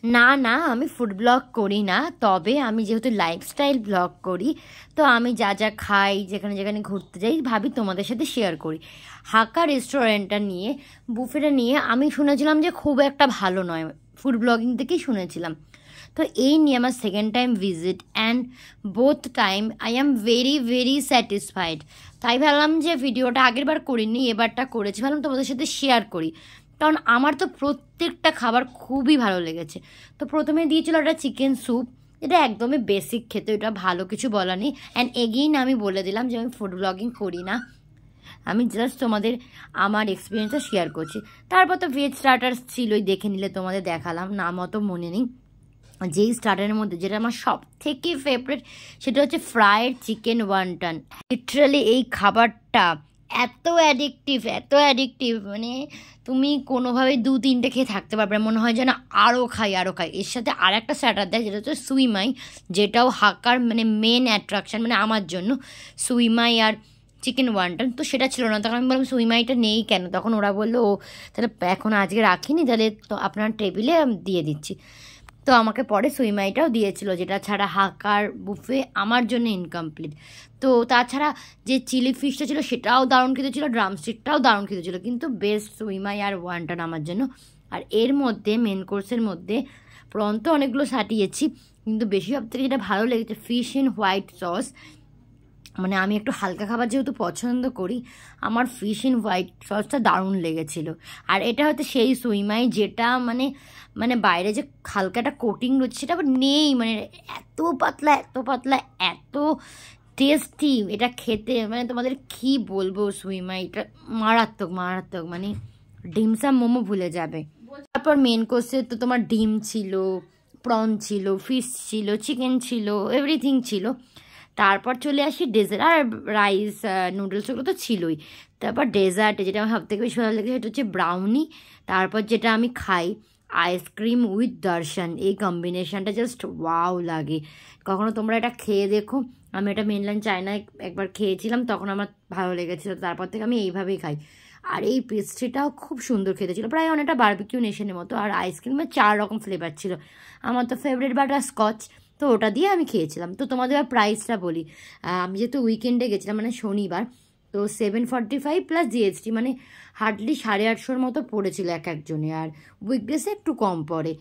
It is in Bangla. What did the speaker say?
না না, আমি ফুড ব্লগ করি না, তবে আমি যেহেতু লাইফস্টাইল ব্লগ করি, তো আমি যা যা খাই, যেখানে যেখানে ঘুরতে যাই, ভাবি তোমাদের সাথে শেয়ার করি। হাক্কা রেস্টুরেন্টটা নিয়ে, বুফেটা নিয়ে আমি শুনেছিলাম যে খুব একটা ভালো নয়, ফুড ব্লগিং থেকেই শুনেছিলাম। তো এই নিয়ে আমার second time visit, and both time I am very very satisfied. তাই ভাবলাম যে ভিডিওটা আগের বার করিনি, এবারটা করেছি, ভাবলাম তোমাদের সাথে শেয়ার করি, কারণ আমার তো প্রত্যেকটা খাবার খুবই ভালো লেগেছে। তো প্রথমে দিয়েছিল একটা চিকেন স্যুপ, এটা একদমই বেসিক খেতে, এটা ভালো কিছু বলা নেই। অ্যান্ড এগেইন আমি বলে দিলাম যে আমি ফুড ব্লগিং করি না, আমি জাস্ট তোমাদের আমার এক্সপিরিয়েন্সটা শেয়ার করছি। তারপর তো ভেজ স্টার্টার্স ছিলই, দেখে নিলে, তোমাদের দেখালাম, নাম অত মনে নেই। যেই স্টার্টারের মধ্যে যেটা আমার সব থেকে ফেভারিট, সেটা হচ্ছে ফ্রায়েড চিকেন ওয়ান্টন। লিটারালি এই খাবারটা এত অ্যাডিকটিভ, এত অ্যাডিকটিভ, মানে তুমি কোনোভাবে 2-3টে খেয়ে থাকতে পারবে, মনে হয় যেন আরও খাই আরও খাই। এর সাথে আর একটা স্টার্টার দেয়, যেটা হচ্ছে সুইমাই, যেটাও হাক্কার মানে মেন অ্যাট্রাকশান, মানে আমার জন্য সুইমাই আর চিকেন ওয়ান্টন। তো সেটা ছিল না, তখন আমি বললাম সুইমাইটা নেই কেন, তখন ওরা বললো ও তাহলে এখন আজকে রাখিনি, তাহলে তো আপনার টেবিলে দিয়ে দিচ্ছি। তো আমাকে পরে সুইমাইটাও দিয়েছিল, যেটা ছাড়া হাক্কার বুফে আমার জন্য ইনকমপ্লিট। তো তাছাড়া যে চিলি ফিশটা ছিল সেটাও দারুণ খেতে ছিল, ড্রামস্টিকটাও দারুণ খেতে ছিল, কিন্তু বেস্ট সুইমাই আর ওয়ান্টন আমার জন্য। আর এর মধ্যে মেন কোর্সের মধ্যে প্রন তো অনেকগুলো সাটিয়েছি, কিন্তু বেশি সব থেকে যেটা ভালো লেগেছে ফিশ ইন হোয়াইট সস। মানে আমি একটু হালকা খাবার যেহেতু পছন্দ করি, আমার ফিশ ইন হোয়াইট সসটা দারুণ লেগেছিলো। আর এটা হয়তো সেই সুইমাই যেটা মানে মানে বাইরে যে হালকা একটা কোটিং রয়েছে সেটা আবার নেই, মানে এত পাতলা এত পাতলা, এত টেস্টি এটা খেতে, মানে তোমাদের কি বলবো, সুইমাইটা মারাত্মক মারাত্মক, মানে ডিমসাম মোমো ভুলে যাবে। তারপর মেন কোর্সে তো তোমার ডিম ছিল, প্রন ছিল, ফিশ ছিল, চিকেন ছিল, এভরিথিং ছিল। তারপর চলে আসি ডেজার্ট, আর রাইস নুডলস ওগুলো তো ছিলই। তারপর ডেজার্টে যেটা আমার সবথেকে বেশি ভালো লাগে সেটা হচ্ছে ব্রাউনি। তারপর যেটা আমি খাই আইসক্রিম উইথ দর্শন, এই কম্বিনেশানটা জাস্ট ওয়াও লাগে। কখনো তোমরা এটা খেয়ে দেখো, আমি এটা মেনল্যান্ড চায়নায় একবার খেয়েছিলাম, তখন আমার ভালো লেগেছিলো, তারপর থেকে আমি এইভাবেই খাই। আর এই পেস্ট্রিটাও খুব সুন্দর খেতে ছিল, প্রায় অনেকটা বারবিকিউ নেশনের মতো। আর আইসক্রিমের 4 রকম ফ্লেভার ছিল, আমার তো ফেভারিট বাটার স্কচ, তো ওটা দিয়ে আমি খেয়েছিলাম। তো তোমাদের আর প্রাইসটা বলি, আমি যেহেতু উইকেন্ডে গেছিলাম মানে শনিবার, তো 745 প্লাস জিএসটি, মানে হার্ডলি 850 মতো পড়েছিল এক একজনে, আর উইকডেসে একটু কম পড়ে।